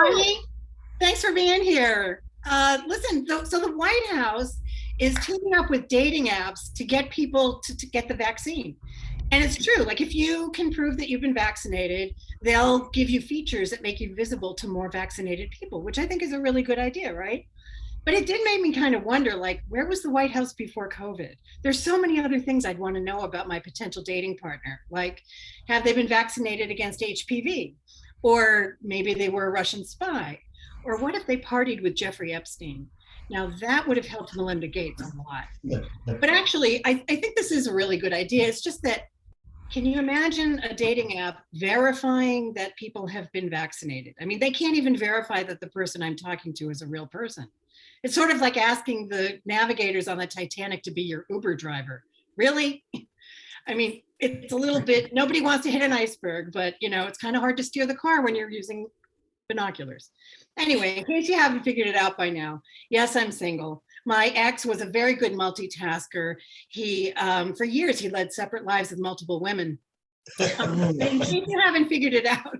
Andi. Thanks for being here. Listen, so the White House is teaming up with dating apps to get people to get the vaccine. And it's true, like if you can prove that you've been vaccinated, they'll give you features that make you visible to more vaccinated people, which I think is a really good idea, right? But it did make me kind of wonder, like, where was the White House before COVID? There's so many other things I'd want to know about my potential dating partner. Like, have they been vaccinated against HPV? Or maybe they were a Russian spy? Or what if they partied with Jeffrey Epstein? Now that would have helped Melinda Gates a lot. But actually, I think this is a really good idea. It's just that, can you imagine a dating app verifying that people have been vaccinated? I mean, they can't even verify that the person I'm talking to is a real person. It's sort of like asking the navigators on the Titanic to be your Uber driver. Really? I mean, it's a little bit, nobody wants to hit an iceberg, but it's kind of hard to steer the car when you're using binoculars. Anyway, in case you haven't figured it out by now, yes, I'm single. My ex was a very good multitasker. He, for years, he led separate lives with multiple women. In case you haven't figured it out,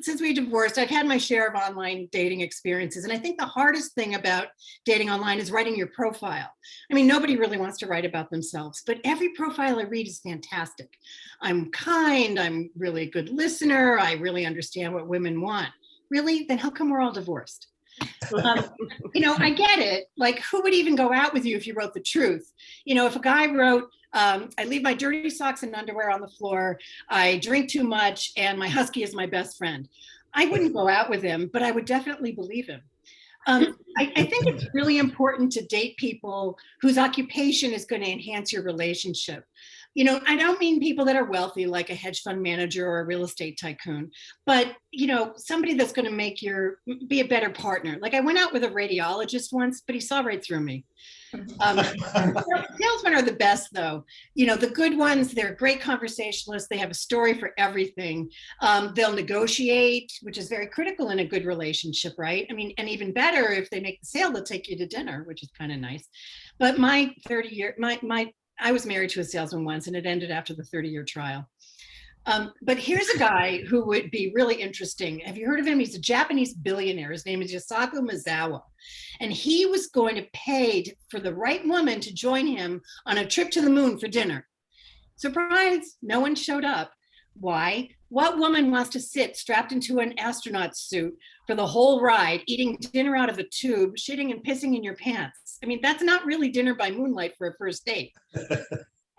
since we divorced, I've had my share of online dating experiences. And I think the hardest thing about dating online is writing your profile. I mean, nobody really wants to write about themselves, but every profile I read is fantastic. I'm kind, I'm really a good listener, I really understand what women want. Really? Then how come we're all divorced? I get it. Like, who would even go out with you if you wrote the truth? If a guy wrote, I leave my dirty socks and underwear on the floor, I drink too much, and my husky is my best friend, I wouldn't go out with him, but I would definitely believe him. I think it's really important to date people whose occupation is going to enhance your relationship. I don't mean people that are wealthy, like a hedge fund manager or a real estate tycoon, but, somebody that's going to be a better partner. Like, I went out with a radiologist once, but he saw right through me. Salesmen are the best, though. The good ones, they're great conversationalists. They have a story for everything. They'll negotiate, which is very critical in a good relationship, right? I mean, and even better, if they make the sale, they'll take you to dinner, which is kind of nice. But I was married to a salesman once, and it ended after the 30-year trial. But here's a guy who would be really interesting. Have you heard of him? He's a Japanese billionaire. His name is Yusaku Mizawa. And he was going to pay for the right woman to join him on a trip to the moon for dinner. Surprise, no one showed up. Why? What woman wants to sit strapped into an astronaut suit for the whole ride, eating dinner out of a tube, shitting and pissing in your pants? I mean, that's not really dinner by moonlight for a first date.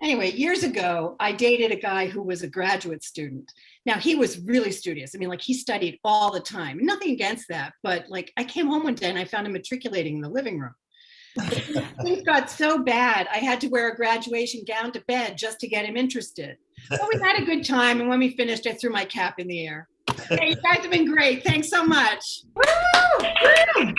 Anyway, years ago, I dated a guy who was a graduate student. Now, he was really studious. I mean, like, he studied all the time. Nothing against that, but like, I came home one day and I found him matriculating in the living room. Things got so bad, I had to wear a graduation gown to bed just to get him interested. But we had a good time, and when we finished, I threw my cap in the air. Hey, you guys have been great. Thanks so much. Woo!